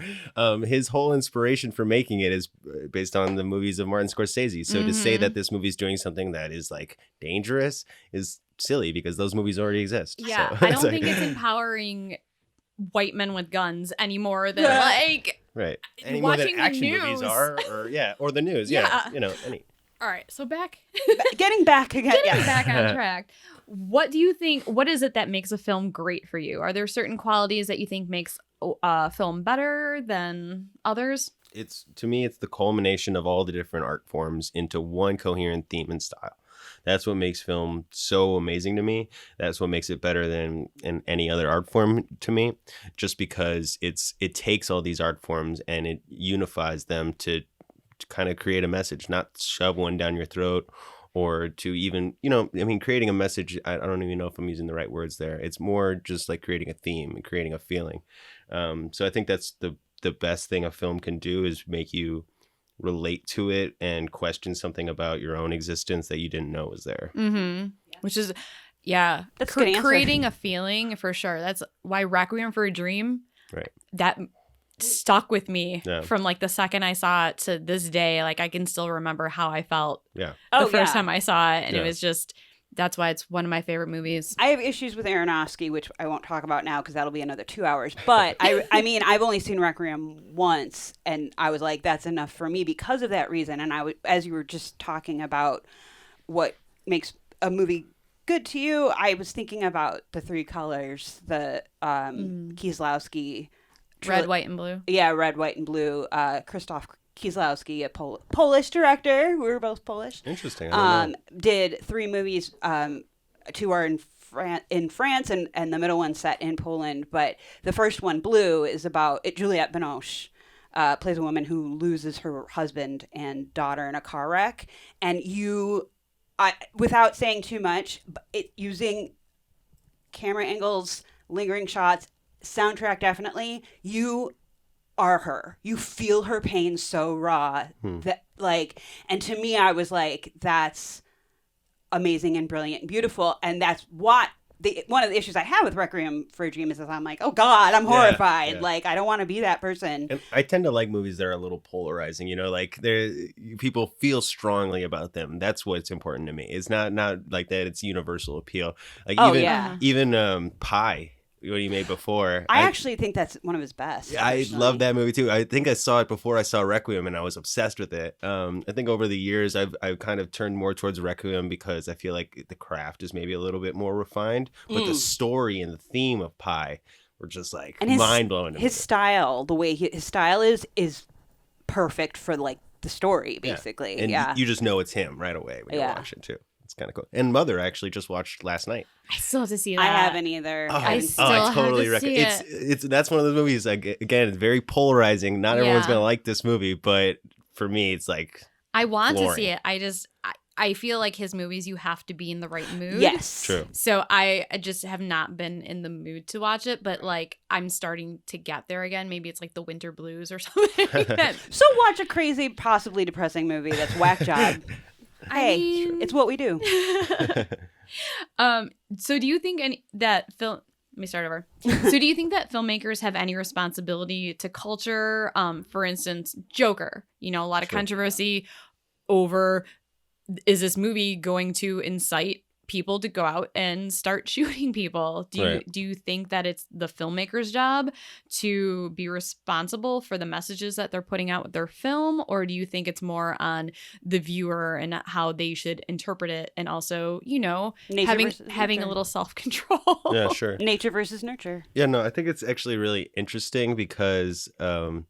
His whole inspiration for making it is based on the movies of Martin Scorsese. So to say that this movie's doing something that is like dangerous is silly because those movies already exist. Yeah, so, I don't think it's empowering white men with guns anymore than like right. Any more watching than action the movies news. are, or the news. Yeah. You know, any. All right, so getting back again. getting back on track. What do you think? What is it that makes a film great for you? Are there certain qualities that you think makes a film better than others? To me, it's the culmination of all the different art forms into one coherent theme and style. That's what makes film so amazing to me. That's what makes it better than in any other art form to me, just because it takes all these art forms and it unifies them to kind of create a message, not shove one down your throat or to even, creating a message. I don't even know if I'm using the right words there. It's more just like creating a theme and creating a feeling. So I think that's the best thing a film can do is make you relate to it and question something about your own existence that you didn't know was there. Mm-hmm. Which is, that's creating a feeling for sure. That's why Requiem for a Dream, right? That stuck with me from like the second I saw it to this day. Like I can still remember how I felt the first time I saw it, and it was just. That's why it's one of my favorite movies. I have issues with Aronofsky, which I won't talk about now because that'll be another 2 hours. But I mean, I've only seen Requiem once, and I was like, that's enough for me because of that reason. And as you were just talking about what makes a movie good to you, I was thinking about the three colors, the Kieslowski. Red, white, and blue. Yeah, red, white, and blue. Krzysztof Kieslowski, a Polish director. We were both Polish. Interesting. I don't know. Did 3 movies. 2 are in France, and the middle one set in Poland. But the first one, Blue, is about Juliette Binoche plays a woman who loses her husband and daughter in a car wreck. And without saying too much, using camera angles, lingering shots, soundtrack definitely, you are her. You feel her pain so raw that and to me I was like, that's amazing and brilliant and beautiful. And that's what one of the issues I have with Requiem for a Dream is that I'm like, oh God, I'm horrified. Yeah. Like I don't want to be that person. And I tend to like movies that are a little polarizing, like people feel strongly about them. That's what's important to me. It's not like that. It's universal appeal. Like even Pi. What he made before. I actually think that's one of his best. Yeah, I love that movie too. I think I saw it before I saw Requiem and I was obsessed with it. I think over the years I've kind of turned more towards Requiem because I feel like the craft is maybe a little bit more refined, but the story and the theme of Pi were just like mind-blowing. His style, the way his style is perfect for like the story basically. And you just know it's him right away when you watch it too. It's kind of cool. And Mother actually just watched last night. I still have to see that. I haven't either. I totally recommend it. It's that's one of those movies. Like, again, it's very polarizing. Not everyone's gonna like this movie, but for me, it's like I want to see it. I feel like his movies, you have to be in the right mood. Yes, true. So I just have not been in the mood to watch it, but like I'm starting to get there again. Maybe it's like the Winter Blues or something like that. So watch a crazy, possibly depressing movie that's whack job. Hey, it's what we do. So do you think that film? Let me start over. So do you think that filmmakers have any responsibility to culture? For instance, Joker. A lot of controversy over is this movie going to incite people to go out and start shooting people. Do you think that it's the filmmaker's job to be responsible for the messages that they're putting out with their film, or do you think it's more on the viewer and how they should interpret it, and also, you know, having a little self-control? Yeah, sure. Nature versus nurture. Yeah, no, I think it's actually really interesting because there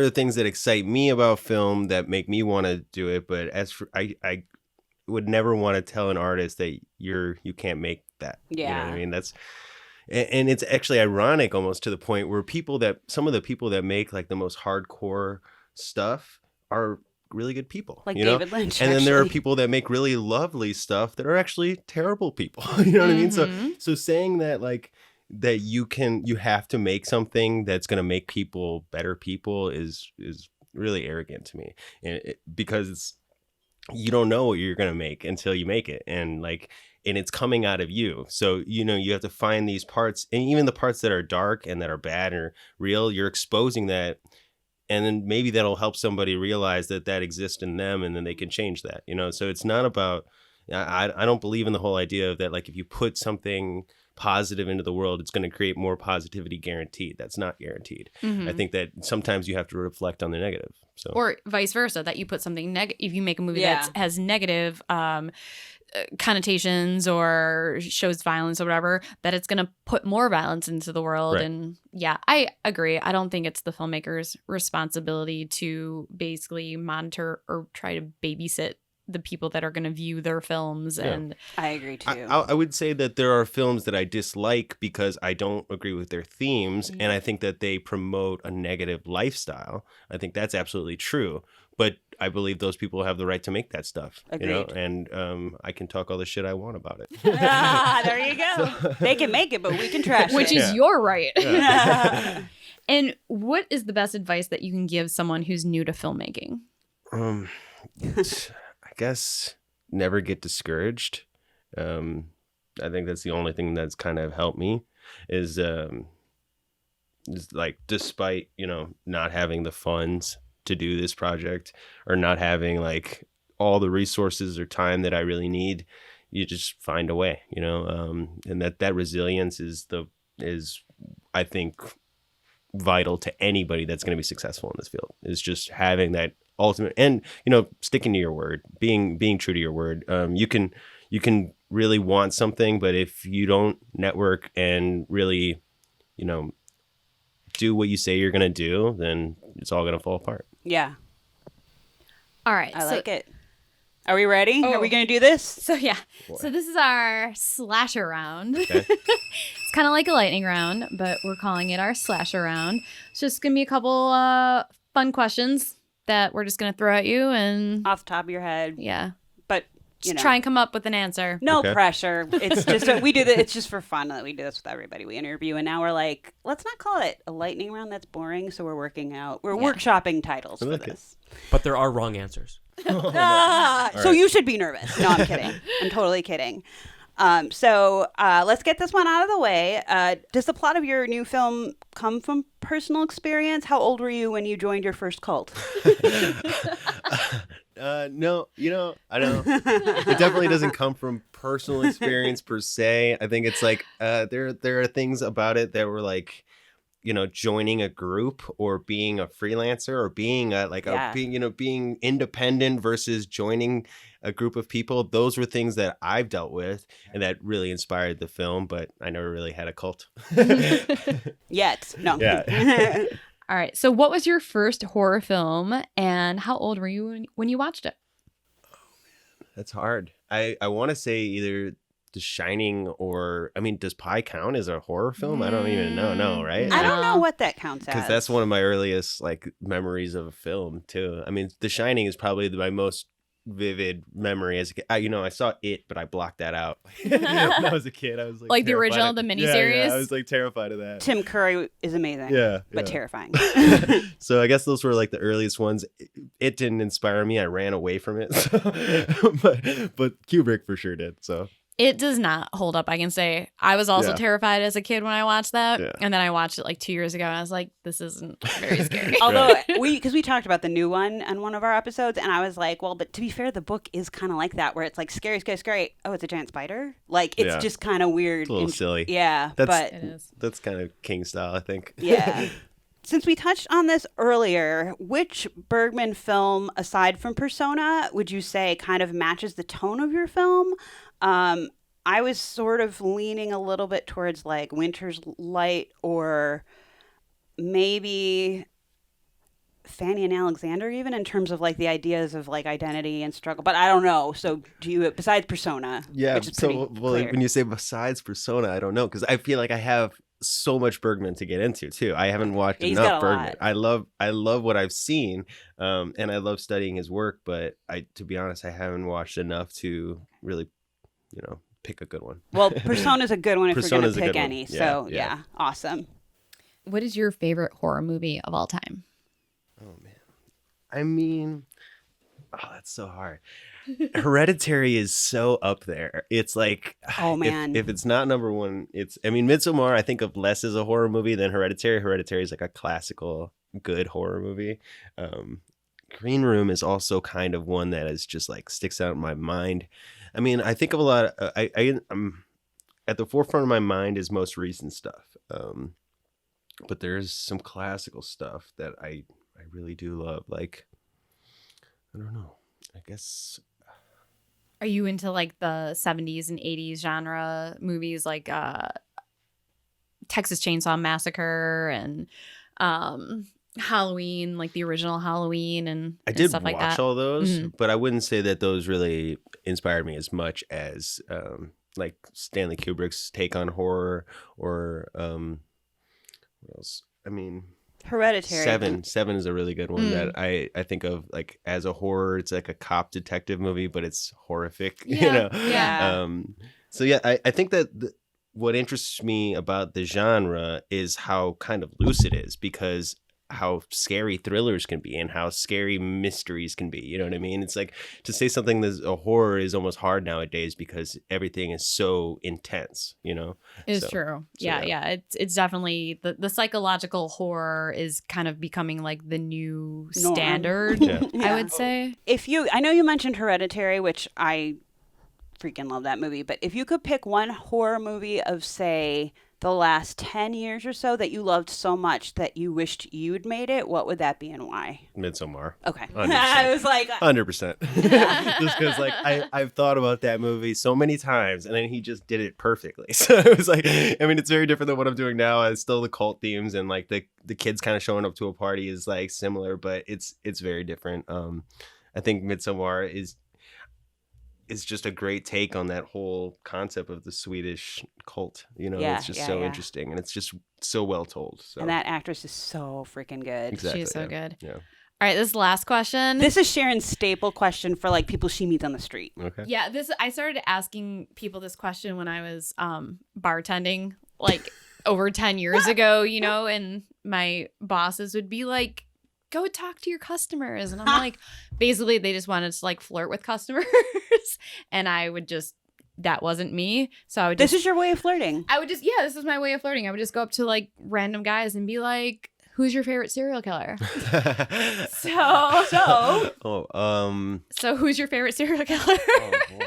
are things that excite me about film that make me want to do it, but as for I would never want to tell an artist that you can't make that. Yeah. You know what I mean? And it's actually ironic almost to the point where some of the people that make like the most hardcore stuff are really good people. Like you know? David Lynch. And then there are people that make really lovely stuff that are actually terrible people. You know what I mean? So saying that like that you have to make something that's going to make people better people is really arrogant to me, because you don't know what you're going to make until you make it, and it's coming out of you. So, you know, you have to find these parts, and even the parts that are dark and that are bad or real, you're exposing that, and then maybe that'll help somebody realize that exists in them, and then they can change that, you know. So it's not about, I don't believe in the whole idea of that, like, if you put something positive into the world, it's going to create more positivity guaranteed. That's not guaranteed. I think that sometimes you have to reflect on the negative. So, or vice versa, that you put something if you make a movie that has negative connotations or shows violence or whatever, that it's going to put more violence into the world. Right. And yeah, I agree. I don't think it's the filmmaker's responsibility to basically monitor or try to babysit the people that are going to view their films. And I agree too. I would say that there are films that I dislike because I don't agree with their themes, and I think that they promote a negative lifestyle. I think that's absolutely true, but I believe those people have the right to make that stuff. Agreed. You know, and I can talk all the shit I want about it. There you go. They can make it, but we can trash which it. is your right. And what is the best advice that you can give someone who's new to filmmaking? I guess never get discouraged. I think that's the only thing that's kind of helped me is like, despite, you know, not having the funds to do this project, or not having like all the resources or time that I really need, you just find a way, you know, and that resilience is I think vital to anybody that's going to be successful in this field, is just having that ultimate, and, you know, sticking to your word, being true to your word. You can really want something, but if you don't network and really, you know, do what you say you're going to do, then it's all going to fall apart. Yeah. All right. I like it. Are we ready? Oh. Are we going to do this? So yeah. Boy. So this is our slasher round. Okay. It's kind of like a lightning round, but we're calling it our slasher round. It's just going to be a couple fun questions that we're just going to throw at you, and Off the top of your head. yeah. But, you Just know. try and come up with an answer. No Okay. pressure. It's just we do that. It's just for fun that we do this with everybody we interview, and now we're like, let's not call it a lightning round. That's boring. So we're workshopping titles for like it. this. But there are wrong answers. So you should be nervous. No, I'm kidding. I'm totally kidding. So let's get this one out of the way. Does the plot of your new film come from personal experience? How old were you when you joined your first cult? No, you know, I don't. It definitely doesn't come from personal experience per se. I think it's like there are things about it that were like, you know, joining a group or being a freelancer or being being independent versus joining a group of people. Those were things that I've dealt with and that really inspired the film, but I never really had a cult. Yet. No. Yeah. All right. So what was your first horror film, and how old were you when you watched it? That's hard. I want to say either The Shining or, I mean, does Pi count as a horror film? I don't even know. No, right? I don't know what that counts as. Because that's one of my earliest like memories of a film too. I mean, The Shining is probably my most vivid memory as a kid. I saw it, but I blocked that out when I was a kid. I was like the original, the miniseries. Yeah, I was like terrified of that. Tim Curry is amazing. Yeah, but terrifying. So I guess those were like the earliest ones. It didn't inspire me. I ran away from it. but Kubrick for sure did. So It does not hold up, I can say. I was also terrified as a kid when I watched that. Yeah. And then I watched it like 2 years ago and I was like, this isn't very scary. Although because we talked about the new one on one of our episodes, and I was like, well, but to be fair, the book is kind of like that, where it's like scary, scary, scary. Oh, it's a giant spider. Like it's just kind of weird. It's a little silly. Yeah, That's, It is. That's kind of King style, I think. Yeah. Since we touched on this earlier, which Bergman film, aside from Persona, would you say kind of matches the tone of your film? I was sort of leaning a little bit towards like Winter's Light or maybe Fanny and Alexander, even in terms of like the ideas of like identity and struggle. But I don't know. So do you, besides Persona? Yeah. Which is So clear. when you say besides Persona, I don't know, because I feel like I have so much Bergman to get into too. I haven't watched He's got enough a Bergman. lot. I love what I've seen, and I love studying his work. But to be honest, I haven't watched enough to really, pick a good one. Well, Persona's a good one if you're going Persona's to a pick good one. any. Yeah, So yeah. yeah, awesome. What is your favorite horror movie of all time? Oh man, I mean, that's so hard. Hereditary is so up there. It's like, Oh, man. if it's not number one, Midsommar I think of less as a horror movie than Hereditary. Hereditary is like a classical good horror movie. Green Room is also kind of one that is just like sticks out in my mind. I mean, I think of a lot of, I'm at the forefront of my mind is most recent stuff. But there's some classical stuff that I really do love. Like, I don't know, I guess. Are you into like the 70s and 80s genre movies like Texas Chainsaw Massacre and Halloween, like the original Halloween and I did stuff like watch that? all those, Mhm. but I wouldn't say that those really inspired me as much as like Stanley Kubrick's take on horror or what else? I mean, Hereditary. Seven is a really good one that I think of like as a horror. It's like a cop detective movie, but it's horrific. Yeah, yeah. So yeah, I think that what interests me about the genre is how kind of loose it is, because how scary thrillers can be and how scary mysteries can be. You know what I mean? It's like to say something that's a horror is almost hard nowadays because everything is so intense, It's So- true. so Yeah. It's definitely the psychological horror is kind of becoming like the new Norm. standard, Yeah. I would say. I know you mentioned Hereditary, which I freaking love that movie, but if you could pick one horror movie of, say, the last 10 years or so that you loved so much that you wished you'd made it, what would that be and why? Midsommar. Okay. 100%. I was like, 100%. Just because like I've thought about that movie so many times, and then he just did it perfectly. So it was like, I mean, it's very different than what I'm doing now. It's still the cult themes and like the kids kind of showing up to a party is like similar, but it's very different. I think Midsommar is just a great take on that whole concept of the Swedish cult. It's just so interesting, and it's just so well told. So. and that actress is so freaking good. Exactly, She's so yeah. good. Yeah. All right, this last question. This is Sharon's staple question for like people she meets on the street. Okay. Yeah, I started asking people this question when I was bartending like over 10 years ago, and my bosses would be like, go talk to your customers. And I'm like, basically they just wanted to like flirt with customers. And I would just, that wasn't me. So I would just, This is your way of flirting. this is my way of flirting. I would just go up to like random guys and be like, who's your favorite serial killer? So who's your favorite serial killer? Oh boy.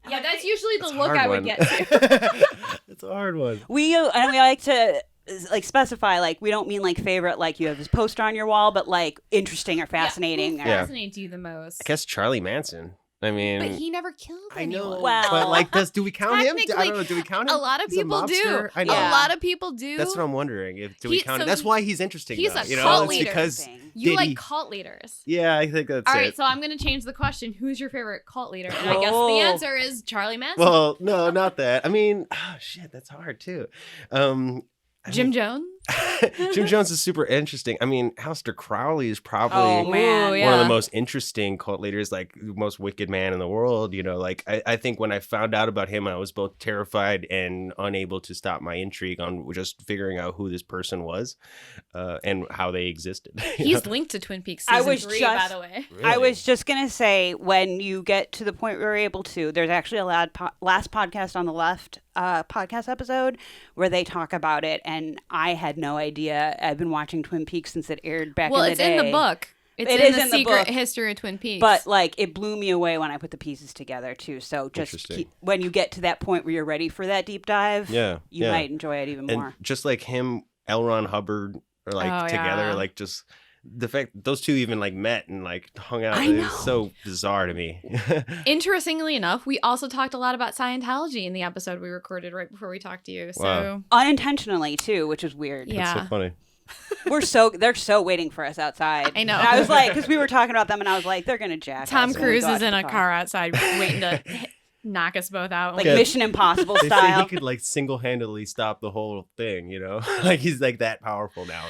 Yeah, that's usually the That's a look hard I would one. get to. It's a hard one. We like to like specify, like, we don't mean like favorite, like you have this poster on your wall, but like interesting or fascinating. Who or- fascinates you the most? I guess Charlie Manson. I mean, But he never killed I anyone. know, Well, but like, do we count him? I technically, don't know. Do we count him? A lot of as a people do. mobster? I know. Yeah. A lot of people do. That's what I'm wondering. Do we count so him? That's why he's interesting. he's though, a you know? cult It's leader. because You did like he- cult leaders. Yeah, I think that's All it. right, so I'm going to change the question. Who's your favorite cult leader? And I guess Oh. the answer is Charlie Manson. Well, no, not that. I mean, shit, that's hard too. Jim Jones? Jim Jones is super interesting. I mean, Aleister Crowley is probably Oh, man. Ooh, one of the yeah. most interesting cult leaders, like the most wicked man in the world. You know, like I think when I found out about him, I was both terrified and unable to stop my intrigue on just figuring out who this person was and how they existed. He's linked to Twin Peaks I season was 3, just- by the way. I was just going to say, when you get to the point where we're able to, there's actually a last podcast on the left podcast episode where they talk about it, and I had no idea. I've been watching Twin Peaks since it aired back Well, in the it's day. in the book. It's It in is the in the secret book. history of Twin Peaks. But like, it blew me away when I put the pieces together too. So just Interesting. when you get to that point where you're ready for that deep dive, Yeah, you yeah. might enjoy it even And more. just like him, L. Ron Hubbard are like Oh, together, yeah. like just the fact those two even like met and like hung out I is know. so bizarre to me. Interestingly enough, we also talked a lot about Scientology in the episode we recorded right before we talked to you. So Wow. Unintentionally too, which is weird. Yeah. That's so funny. They're so waiting for us outside. I know. And I was like, because we were talking about them, and I was like, they're gonna jack Tom us when we Cruise go out is to in the a car outside waiting to knock us both out. like Yeah. Mission Impossible They say style. he could like single-handedly stop the whole thing, you know? Like he's like that powerful now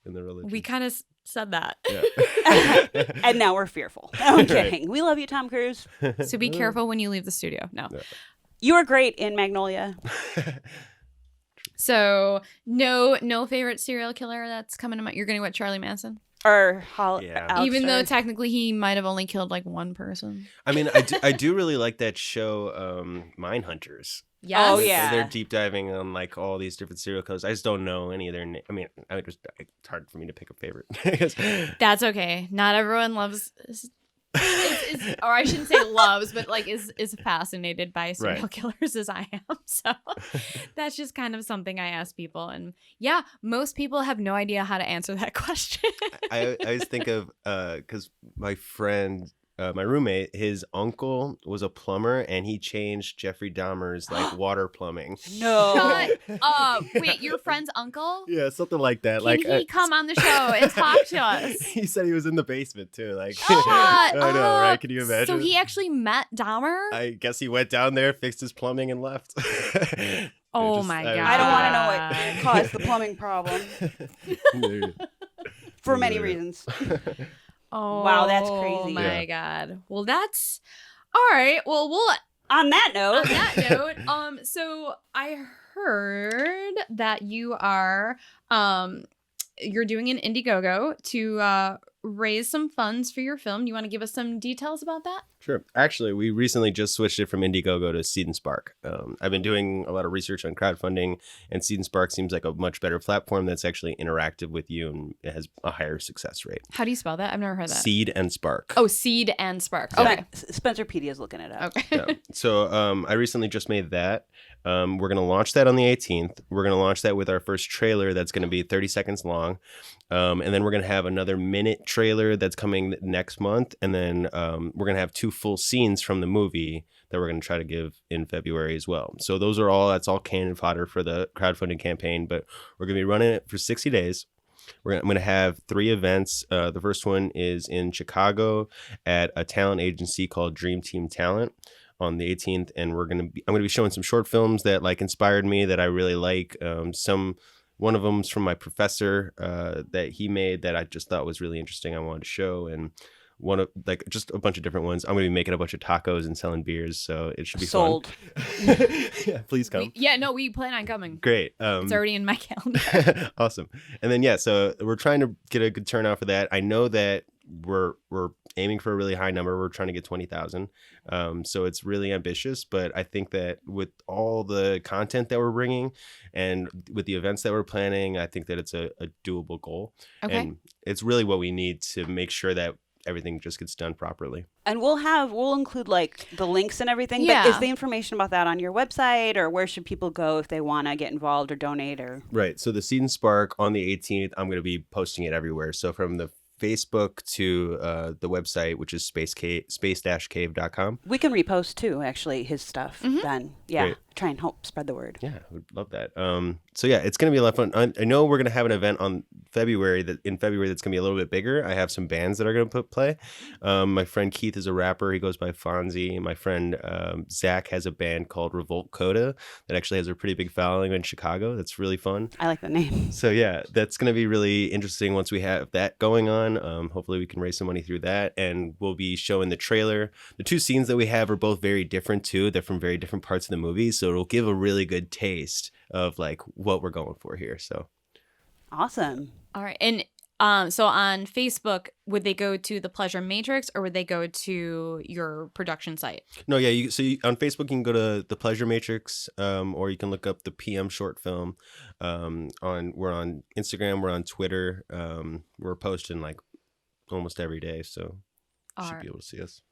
in the religion. We kind of said that. Yeah. And now we're fearful. I'm Right. kidding. We love you, Tom Cruise. So be careful when you leave the studio. No. Yeah. You were great in Magnolia. So no favorite serial killer that's coming to mind. You're going to go with Charlie Manson? Or Yeah. Even though Alex, technically he might have only killed like one person. I mean, I do really like that show, Mindhunters. Yes. Oh, yeah. They're deep diving on like all these different serial killers. I just don't know any of their names. I mean, it's hard for me to pick a favorite. That's okay. Not everyone loves, or I shouldn't say loves, but like is fascinated by serial Right. killers as I am. So that's just kind of something I ask people. And yeah, most people have no idea how to answer that question. I always think of because my friend, my roommate, his uncle was a plumber, and he changed Jeffrey Dahmer's like water plumbing. No. Shut up. Wait, your friend's uncle? Yeah, something like that. Can he come on the show and talk to us? He said he was in the basement too. Like, Shut I know, right? up. Can you imagine? So he actually met Dahmer? I guess he went down there, fixed his plumbing, and left. Oh my God. I don't want to know what caused the plumbing problem know. for many Yeah. reasons. Oh, Wow, that's crazy. my God. Well, that's all right. Well, we'll On that note, on that note, so I heard that you are you're doing an Indiegogo to raise some funds for your film. Do you want to give us some details about that? Sure. Actually, we recently just switched it from Indiegogo to Seed and Spark. I've been doing a lot of research on crowdfunding, and Seed and Spark seems like a much better platform that's actually interactive with you, and it has a higher success rate. How do you spell that? I've never heard that. Seed and Spark. Oh, Seed and Spark. Yeah. Okay. Spencerpedia's looking it up. Okay. Yeah. So I recently just made that. We're going to launch that on the 18th. We're going to launch that with our first trailer that's going to be 30 seconds long. And then we're going to have another minute trailer that's coming next month. And then we're going to have 2 full scenes from the movie that we're going to try to give in February as well. So that's all cannon fodder for the crowdfunding campaign. But we're going to be running it for 60 days. I'm going to have 3 events. The first one is in Chicago at a talent agency called Dream Team Talent on the 18th, and I'm going to be showing some short films that like inspired me that I really like. One of them's from my professor that he made that I just thought was really interesting. I wanted to show, and one of like just a bunch of different ones. I'm going to be making a bunch of tacos and selling beers, so it should be Sold. fun. Yeah, please come. We plan on coming. Great. It's already in my calendar. Awesome. And then so we're trying to get a good turnout for that. I know that we're aiming for a really high number. We're trying to get 20,000. So it's really ambitious, but I think that with all the content that we're bringing and with the events that we're planning, I think that it's a doable goal. Okay. And it's really what we need to make sure that everything just gets done properly. And we'll include like the links and everything. Yeah. But is the information about that on your website, or where should people go if they want to get involved or donate? Or Right. So the Seed and Spark on the 18th, I'm going to be posting it everywhere. So from the Facebook to the website, which is space-cave.com. we can repost too, actually, his stuff. Then, yeah. Great. try and help spread the word. Yeah, I would love that. So yeah, it's going to be a lot of fun. I know we're going to have an event in February that's going to be a little bit bigger. I have some bands that are going to play. My friend Keith is a rapper. He goes by Fonzie. My friend Zach has a band called Revolt Coda that actually has a pretty big following in Chicago. That's really fun. I like the name. So yeah, that's going to be really interesting once we have that going on. Hopefully we can raise some money through that, and we'll be showing the trailer. The two scenes that we have are both very different too. They're from very different parts of the movie, so it'll give a really good taste of like what we're going for here. So awesome. All right. And so on Facebook, would they go to the Pleasure Matrix or would they go to your production site? No, yeah. On Facebook, you can go to the Pleasure Matrix, or you can look up the PM short film. We're on Instagram, we're on Twitter. We're posting like almost every day, so you should be able to see us.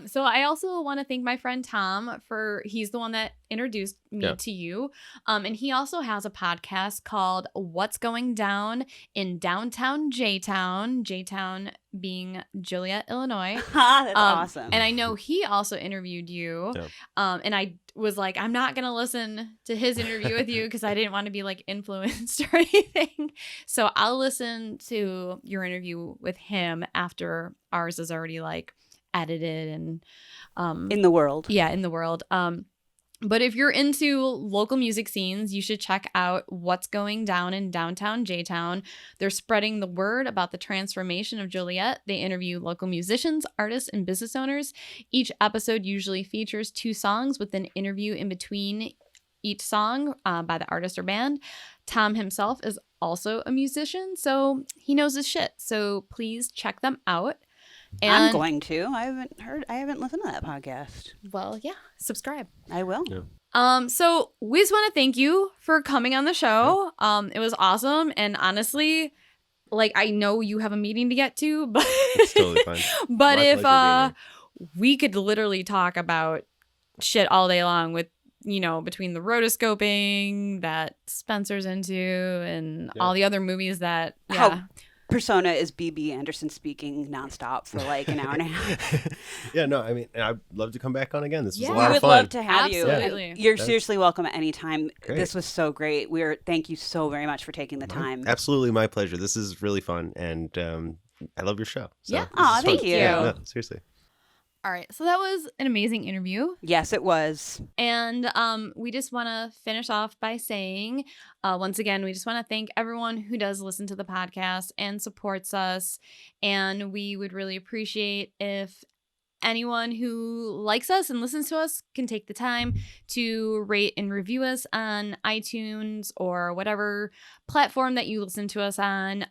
So I also want to thank my friend Tom he's the one that introduced me to you. And he also has a podcast called What's Going Down in Downtown J-Town, J-Town being Joliet, Illinois. That's awesome. And I know he also interviewed you. Yeah. And I was like, I'm not going to listen to his interview with you because I didn't want to be like influenced or anything. So I'll listen to your interview with him after ours is already like edited and in the world. Yeah, in the world. But if you're into local music scenes, you should check out What's Going Down in Downtown J-Town. They're spreading the word about the transformation of Joliet. They interview local musicians, artists, and business owners. Each episode usually features 2 songs with an interview in between each song by the artist or band. Tom himself is also a musician, so he knows his shit. So please check them out. And I'm going to. I haven't listened to that podcast. Well, yeah, subscribe. I will. Yeah. So we just want to thank you for coming on the show. It was awesome. And honestly, like, I know you have a meeting to get to, but it's totally fine. But if we could literally talk about shit all day long with, between the rotoscoping that Spencer's into and all the other movies that, How Persona is BB Anderson speaking nonstop for like an hour and a half. Yeah, no, I mean, I'd love to come back on again. This was a We lot of would fun. love to have Absolutely. you. You're seriously welcome at any time. Great. This was so great. Thank you so very much for taking the time. Absolutely, my pleasure. This is really fun, and I love your show. So Yeah. Aw, thank you. Yeah, no, seriously. All right. So that was an amazing interview. Yes, it was. And we just want to finish off by saying, once again, we just want to thank everyone who does listen to the podcast and supports us. And we would really appreciate if anyone who likes us and listens to us can take the time to rate and review us on iTunes or whatever platform that you listen to us on.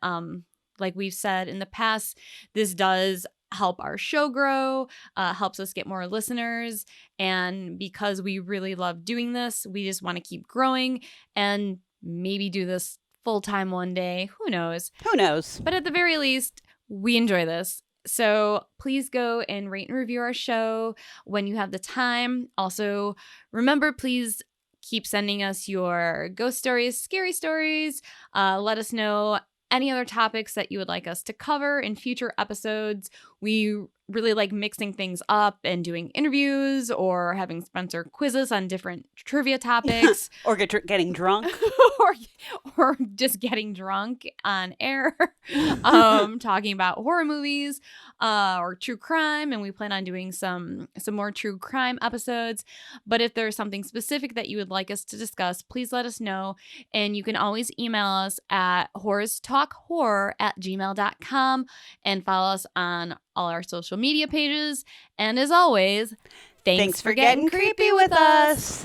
Like we've said in the past, this does help our show grow, helps us get more listeners. And because we really love doing this, we just want to keep growing and maybe do this full time one day. Who knows? Who knows? But at the very least, we enjoy this. So please go and rate and review our show when you have the time. Also, remember, please keep sending us your ghost stories, scary stories. Let us know any other topics that you would like us to cover in future episodes. We really like mixing things up and doing interviews or having Spencer quizzes on different trivia topics. Or getting drunk. or just getting drunk on air, talking about horror movies or true crime. And we plan on doing some more true crime episodes. But if there's something specific that you would like us to discuss, please let us know. And you can always email us at whorestalkhorror@gmail.com and follow us on all our social media pages. And as always, thanks for getting creepy with us.